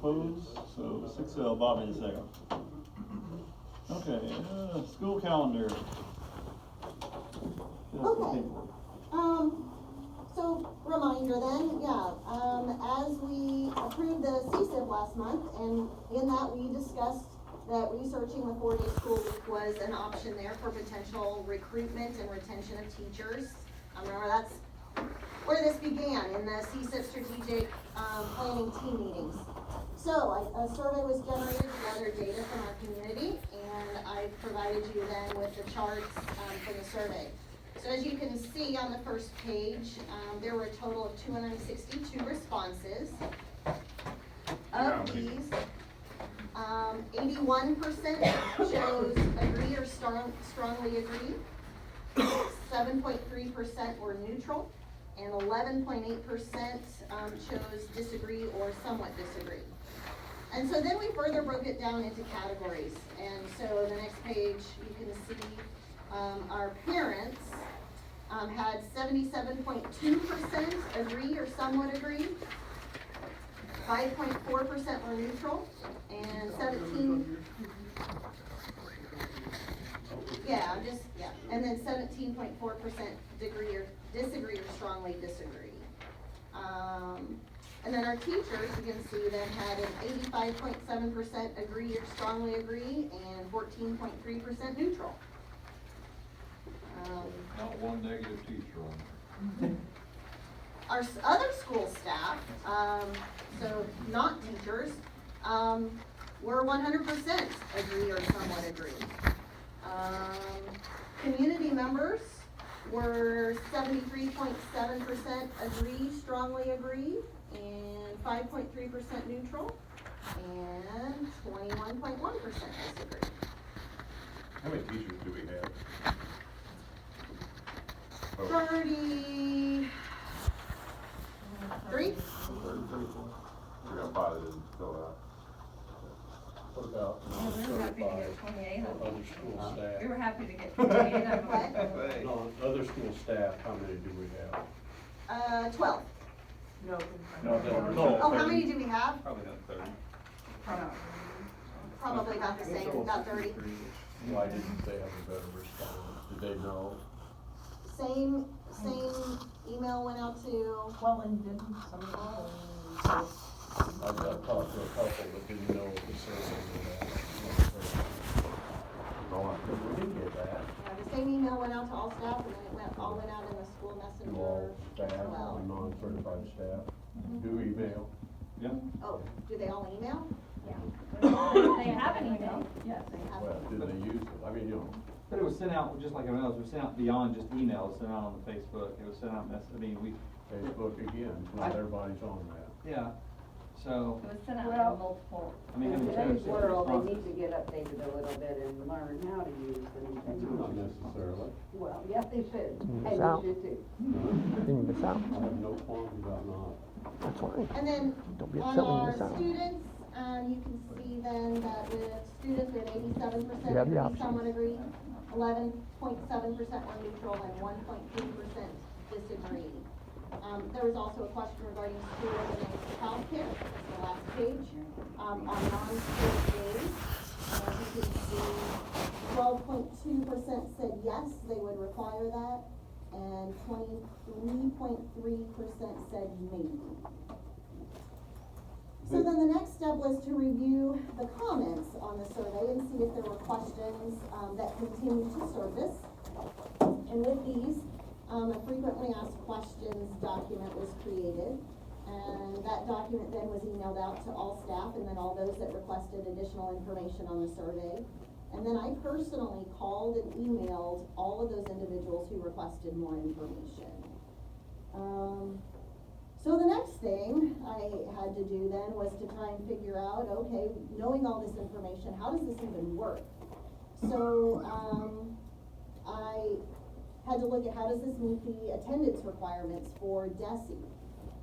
opposed, so 6-0, Bob in a second. Okay, school calendar. Okay. So reminder then, as we approved the CSIP last month, and in that we discussed that researching the 4-day school week was an option there for potential recruitment and retention of teachers. Remember, that's where this began, in the CSIP strategic planning team meetings. So a survey was generated to gather data from our community, and I provided you then with the charts for the survey. So as you can see on the first page, there were a total of 262 responses. Of these, 81% chose agree or strongly agree, 7.3% were neutral, and 11.8% chose disagree or somewhat disagree. And so then we further broke it down into categories. And so the next page, you can see our parents had 77.2% agree or somewhat agree, 5.4% were neutral, and 17.4% disagree or strongly disagree. And then our teachers, you can see, then had an 85.7% agree or strongly agree, and 14.3% neutral. Not one negative teacher on there. Our other school staff, so not teachers, were 100% agree or somewhat agree. Community members were 73.7% agree, strongly agree, and 5.3% neutral, and 21.1% disagree. How many teachers do we have? 33. We got 5 that didn't fill out. What about We were happy to get 28 of them. other school staff? We were happy to get 28 of them. What? No, other school staff, how many do we have? 12. No, Oh, how many do we have? Probably not 30. Probably about the same, about 30. Why didn't they have a better response? Did they know? Same email went out to, Well, and didn't somebody, I talked to a couple that didn't know what the survey was. We didn't get that. the same email went out to all staff, and then it all went out in the school To messenger all staff, as well. and non-certified staff, do email. Oh, do they all email? They have an email. yes, Well, do they use it? I mean, you know, But it was sent out, just like everyone else, it was sent out beyond just email, it was sent out on the Facebook, it was sent out, Facebook again, not everybody's on that. yeah, so, It was sent out Well, in multiple. I mean, In it was today's sent world, they responses. need to get updated a little bit and learn how to use the new Not technology. necessarily. Well, yes, they should, and miss you out. should too. Then you miss out. I have no qualms about not. That's fine. And then Don't be on upset when you our miss out. students, you can see then that with students, we had 87% You have the agree, option. somewhat agree, 11.7% were neutral, and 1.3% disagree. There was also a question regarding school and childcare, the last page. On non-school days, you can see 12.2% said yes, they would require that, and 23.3% said maybe. So then the next step was to review the comments on the survey and see if there were questions that continued to surface. And with these, a frequently asked questions document was created. And that document then was emailed out to all staff and then all those that requested additional information on the survey. And then I personally called and emailed all of those individuals who requested more information. So the next thing I had to do then was to try and figure out, okay, knowing all this information, how does this even work? So I had to look at how does this meet the attendance requirements for DESE,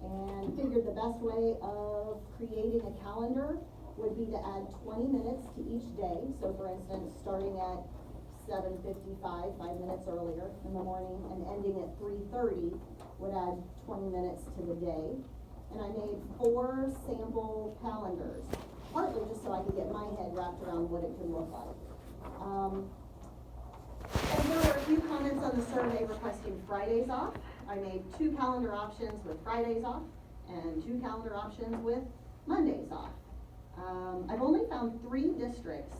and figured the best way of creating a calendar would be to add 20 minutes to each day. So for instance, starting at 7:55, 5 minutes earlier in the morning, and ending at 3:30 would add 20 minutes to the day. and I made 4 sample calendars, partly just so I could get my head wrapped around what it could look like. And there were a few comments on the survey requesting Fridays off. I made 2 calendar options with Fridays off, and 2 calendar options with Mondays off. I've only found 3 districts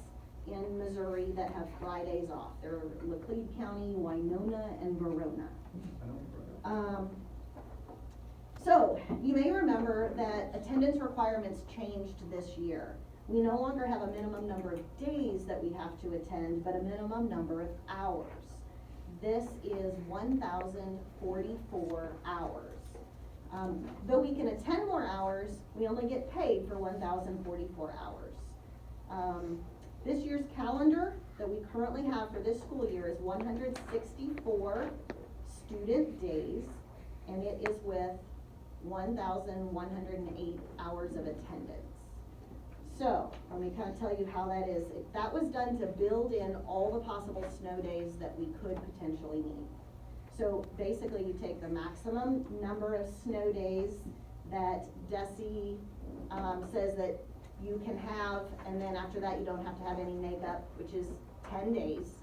in Missouri that have Fridays off. They're Laclede County, Winona, and Verona. So, you may remember that attendance requirements changed this year. We no longer have a minimum number of days that we have to attend, but a minimum number of hours. This is 1,044 hours. Though we can attend more hours, we only get paid for 1,044 hours. This year's calendar that we currently have for this school year is 164 student days, and it is with 1,108 hours of attendance. So, let me kind of tell you how that is. That was done to build in all the possible snow days that we could potentially need. So basically you take the maximum number of snow days that DESE says that you can have, and then after that you don't have to have any makeup, which is 10 days.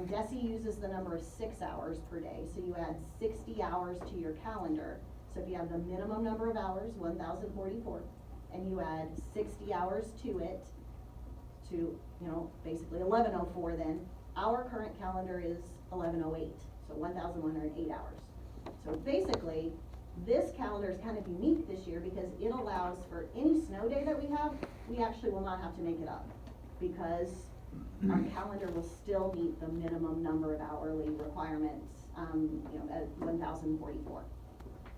DESE uses the number of 6 hours per day, so you add 60 hours to your calendar. So if you have the minimum number of hours, 1,044, and you add 60 hours to it, to, basically 1104 then, our current calendar is 1108, so 1,108 hours. So basically, this calendar is kind of unique this year because it allows for any snow day that we have, we actually will not have to make it up, because our calendar will still meet the minimum number of hourly requirements, at 1,044.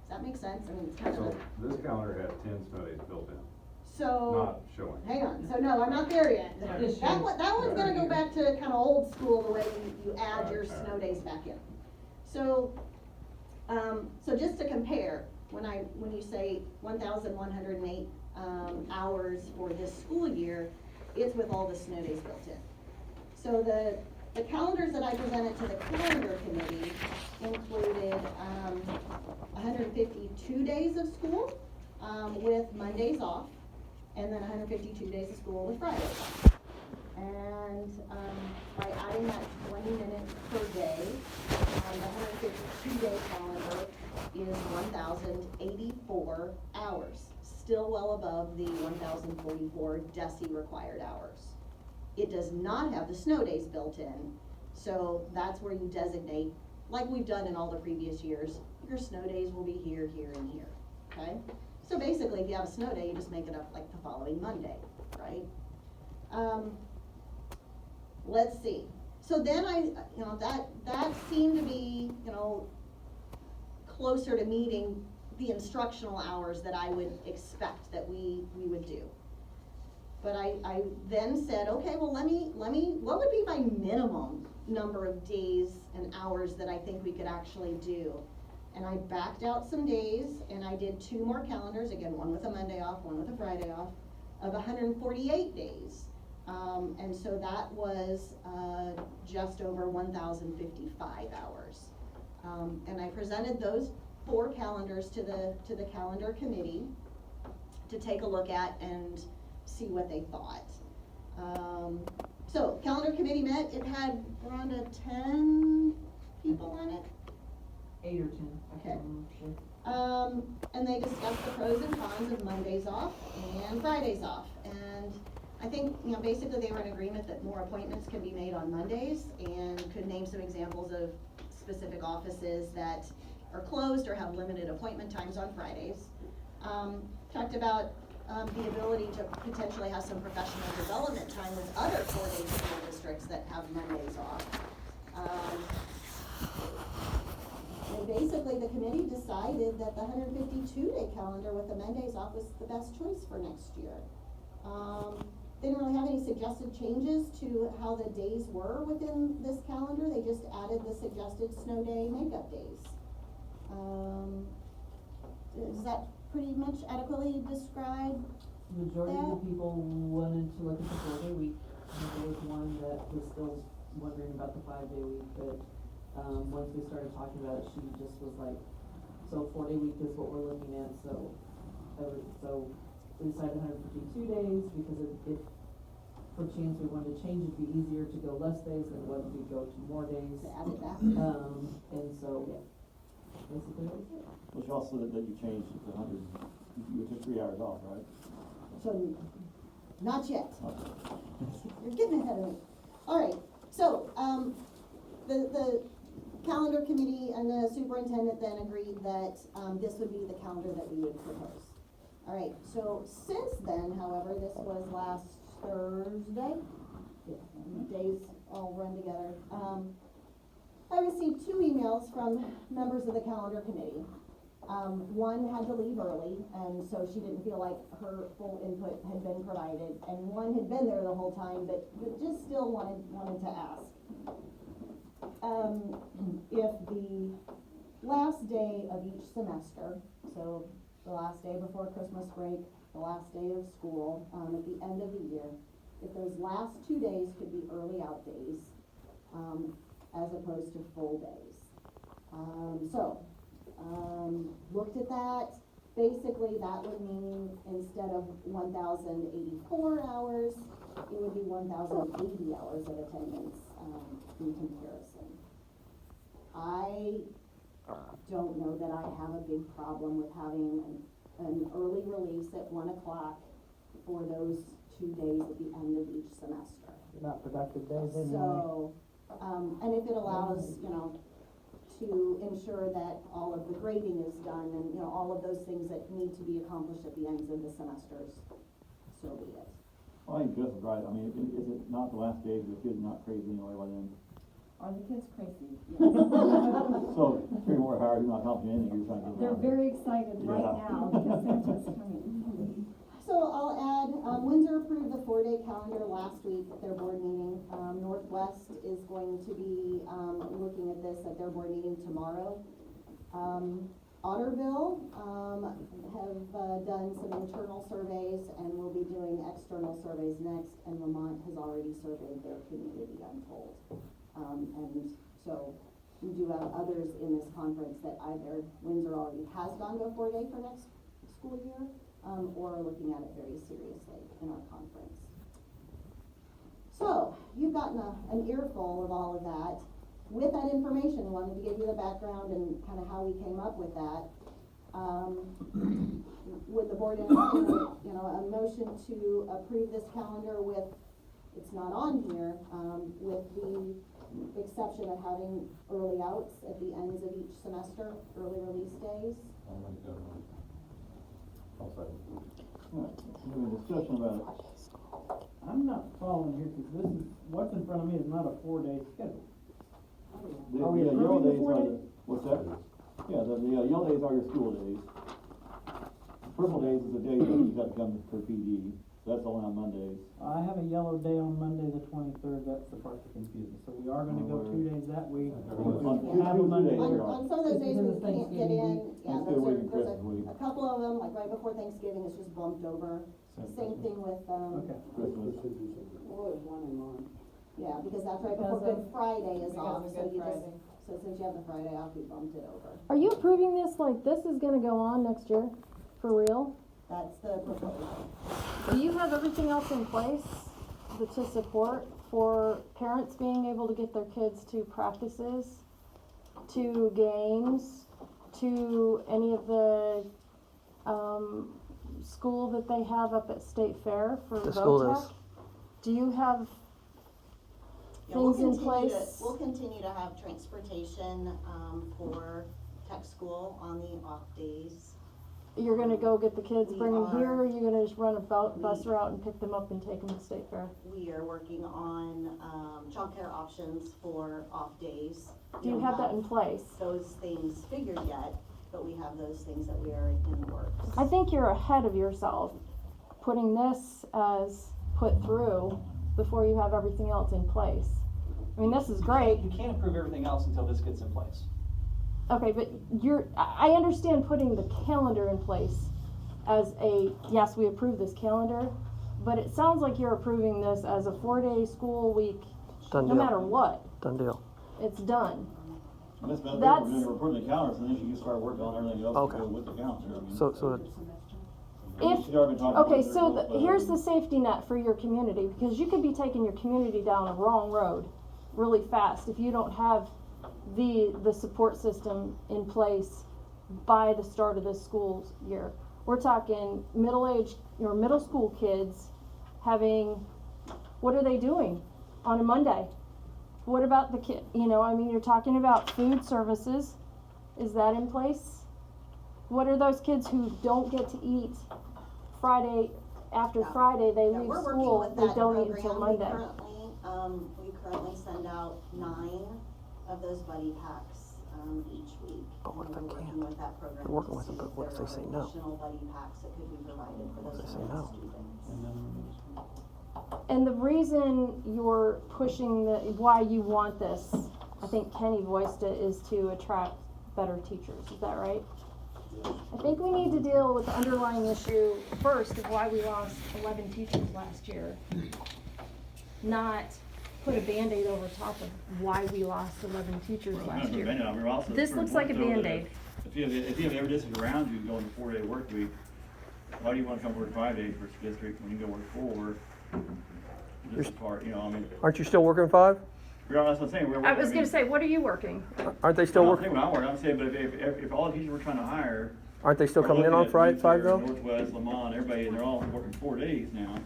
Does that make sense? I mean, it's kind of So this calendar had 10 snow days built in, so. not showing. Hang on, so no, I'm not there yet. Yeah, just That show. one, that one's gonna go back to kind of old school, the way you add your Okay. snow days back in. So, so just to compare, when you say 1,108, hours for this school year, it's with all the snow days built in. So the calendars that I presented to the calendar committee included, 152 days of school, with Mondays off, and then 152 days of school with Fridays off. And, by adding that 20 minutes per day, the 152-day calendar is 1,084 hours, still well above the 1,044 DESE required hours. It does not have the snow days built in, so that's where you designate, like we've done in all the previous years, your snow days will be here, here, and here, okay? So basically, if you have a snow day, you just make it up like the following Monday, right? Let's see. So then that seemed to be, closer to meeting the instructional hours that I would expect that we would do. But I then said, okay, well, let me, what would be my minimum number of days and hours that I think we could actually do? And I backed out some days, and I did 2 more calendars, again, one with a Monday off, one with a Friday off, of 148 days. And so that was, just over 1,055 hours. And I presented those 4 calendars to the calendar committee to take a look at and see what they thought. So calendar committee met, it had around 10 people on it. 8 or 10. Okay. Sure. And they discussed the pros and cons of Mondays off and Fridays off. And I think, basically they were in agreement that more appointments can be made on Mondays, and could name some examples of specific offices that are closed or have limited appointment times on Fridays. Talked about the ability to potentially have some professional development time with other 4-day school districts that have Mondays off. And basically the committee decided that the 152-day calendar with the Mondays off was the best choice for next year. They didn't really have any suggested changes to how the days were within this calendar. They just added the suggested snow day makeup days. Does that pretty much adequately describe? Majority of Yeah. the people wanted to look at the 4-day week. There was one that was still wondering about the 5-day week, but, once we started talking about it, she just was like, So 4-day week is what we're looking at, so we decided 152 days, because if for chance we wanted to change, it'd be easier to go less days than it would to go to more days. To add it back. And so, basically that's it. Which also that you changed it to 100, you took 3 hours off, right? So, not yet. You're getting ahead of me. All right, so, the calendar committee and the superintendent then agreed that, this would be the calendar that we would propose. All right, so since then, however, this was last Thursday, days all run together, I received 2 emails from members of the calendar committee. One had to leave early, and so she didn't feel like her full input had been provided, and one had been there the whole time, but just still wanted to ask. If the last day of each semester, so the last day before Christmas break, the last day of school, at the end of the year, if those last 2 days could be early out days, as opposed to full days. Looked at that. Basically, that would mean instead of 1,084 hours, it would be 1,080 hours of attendance, in comparison. I don't know that I have a big problem with having an early release at 1 o'clock for those 2 days at the end of each semester. Not productive days anyway. So, and if it allows, to ensure that all of the grading is done and, all of those things that need to be accomplished at the ends of the semesters, so be it. Well, I think Jess is right, I mean, is it not the last day, because the kids are not crazy anyway by then? Are the kids crazy? So, 3 more hours, you're not accomplishing anything, you're trying to get They're around. very excited right Yeah. now because Santa's coming. So I'll add, Windsor approved the 4-day calendar last week at their board meeting. Northwest is going to be, looking at this at their board meeting tomorrow. Otterville, have, done some internal surveys and will be doing external surveys next, and Vermont has already surveyed their community, I'm told. And so we do have others in this conference that either Windsor already has gone to a 4-day for next school year, or are looking at it very seriously in our conference. So, you've gotten an earful of all of that. With that information, I wanted to give you the background and kind of how we came up with that. Would the board entertain, a motion to approve this calendar with, it's not on here, with the exception of having early outs at the ends of each semester, early release days? I'll make that one. I'll second. Alright, we're in discussion about it. I'm not following here, cause this is, what's in front of me is not a 4-day schedule. The Are we yellow approving the days 4 are days? what's that? Yeah, the yellow days are your school days. Purple days is the day that you have to come for PD, so that's only on Mondays. I have a yellow day on Monday the 23rd, that's the part that confuses me, so we are gonna go 2 days that week. On We'll have a Monday. Tuesday, we are. On some of those days This we is can't get in, yeah, Thanksgiving week and there's Christmas week. a couple of them, like right before Thanksgiving, it's just bumped over. Same thing with, Okay. Christmas. Well, there's 1 in March. yeah, because that's right before Because Good Friday is because off, of so Good you just, Friday. so since you have the Friday off, we bumped it over. Are you approving this like this is gonna go on next year? For real? That's the proposal. Do you have everything else in place to support for parents being able to get their kids to practices, to games, to any of the, school that they have up at State Fair for The school VOTEC? does. Do you have Yeah, we'll things in continue place? we'll continue to have transportation, for tech school on the off days. You're gonna go get the kids, We bring them here, are. or you're gonna just run a bus We- route and pick them up and take them to State Fair? We are working on, childcare options for off days. We Do you don't have that in place? those things figured yet, but we have those things that we are in the works. I think you're ahead of yourself, putting this as put through before you have everything else in place. I mean, this is great, You can't approve everything else until this gets in place. okay, but I understand putting the calendar in place as yes, we approve this calendar, but it sounds like you're approving this as a 4-day school week, Done no deal. matter what, Done deal. it's done. Miss Beth, That's- we're putting the calendars, and then she can start working on everything else to Okay. go with the calendar. I mean, So, If, she's already been talking okay, to so the girls, here's the safety net for your community, because you could be taking your community down a wrong road really fast if you don't have the support system in place by the start of this school year. We're talking middle school kids having, what are they doing on a Monday? What about the kid, I mean, you're talking about food services, is that in place? What are those kids who don't get to eat Friday, after Yeah. Friday, they Yeah, leave we're working school, with they that don't eat until program. Monday? We currently send out 9 of those buddy packs, each week. But what if And they we're can't? working with that program We're working to with them, see but what if there they say are no? additional buddy packs that could be provided for those they say students. no? And the reason you're pushing why you want this, I think Kenny voiced it, is to attract better teachers, is that right? I think we need to deal with the underlying issue first of why we lost 11 teachers last year. Not put a Band-Aid over top of why we lost 11 teachers last year. This looks like a Band-Aid. If you have every district around you going to 4-day work week, why do you wanna come work 5 days for a district when you can go work 4? This is part, I mean, Aren't you still working 5? that's what I'm saying, I was gonna say, what are you working? Aren't they still working? I'm saying, but if all the teachers we're trying to hire. Aren't they still are coming in looking on at Friday, Newton, 5 though? Northwest, Lamont, everybody, and they're all working 4 days now.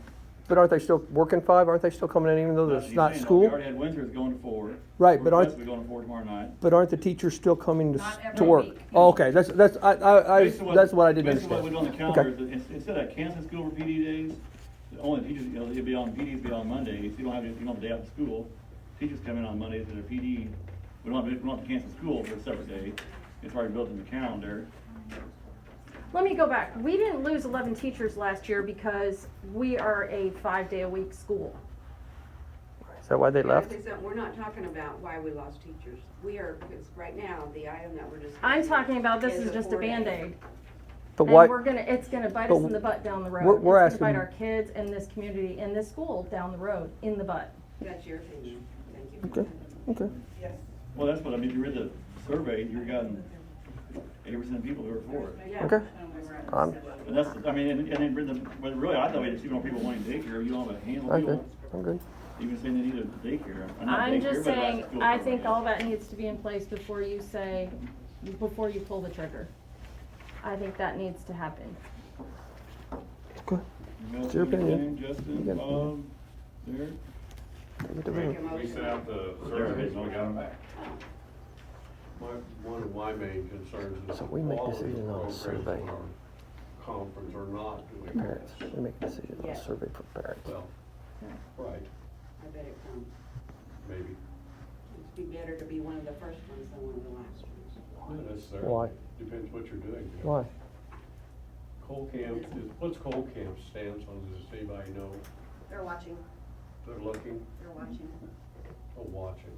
But aren't they still working 5? Aren't they still coming in even though That's it's what not he's saying. school? We already had Windsor's going to 4. Right, but Northwest will be going to 4 tomorrow night. But aren't the teachers still coming Not every to work? week. Oh, okay, that's that's what I didn't Basically what we understand. do on the calendar is instead of canceling school for PD days, only teachers, it'd be on PDs, be on Mondays. You don't have a day after school. Teachers come in on Mondays for their PD. We don't have to cancel school for a separate day. It's already built in the calendar. Let me go back. We didn't lose 11 teachers last year because we are a 5-day-a-week school. Is that why they Yeah, left? because we're not talking about why we lost teachers. We are, because right now, the item that we're discussing. I'm talking about this is a just a 4-day. Band-Aid. But And why? it's gonna bite but us in the butt down the road. we're It's gonna bite asking- our kids and this community and this school down the road, in the butt. That's your opinion. Thank you. Okay, okay. Well, that's what I mean. If you read the survey, you're gotten 80% of people who are for it. Yeah. Okay. And that's, I mean, and then but really, I thought it's even people wanting daycare. You don't have a handle. I'm good. I'm good. Even saying they need a daycare. Not I'm daycare, just but saying, after school I program. think all that needs to be in place before you pull the trigger. I think that needs to happen. Okay. It's your opinion. Justin, You got Bob, Derek. Take it to Make vote. a We motion. sent out the surveys, and we got them back. One of my main concerns is. So we make all of the decisions on a programs survey. in our Conference are not doing Parents, this. we make a decision on a Yes. survey for parents. Well, right, I bet it comes. maybe, It'd be better to be one of the first ones than one of the last ones. not necessarily. Why? Depends what you're doing. Why? Coal camp what's coal camp stance on, does anybody know? They're watching, They're looking, they're watching. or watching.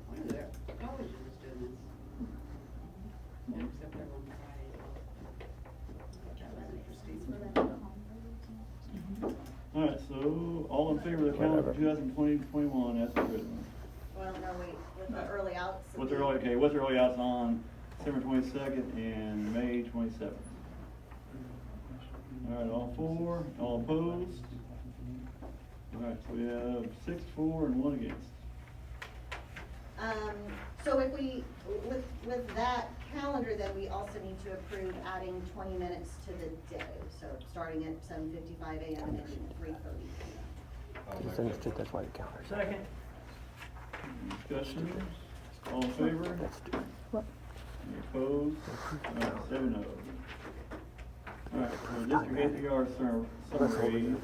One of their colleges is doing this. Except they're on Friday. That was interesting. All right, so all in favor of the calendar for 2020-21 as written? Well, no, wait, with the early outs. What's the early outs on December 22nd and May 27th? All right, all for, all opposed? All right, so we have 6 for and 1 against. So if we, with that calendar, then we also need to approve adding 20 minutes to the day. So starting at 7:55 a.m. and ending at 3:30 p.m. Just understood, that's why the calendar. Second. Discussion, all in favor? Let's do it. Any opposed? All right, 7-0. All right, so district APR summary.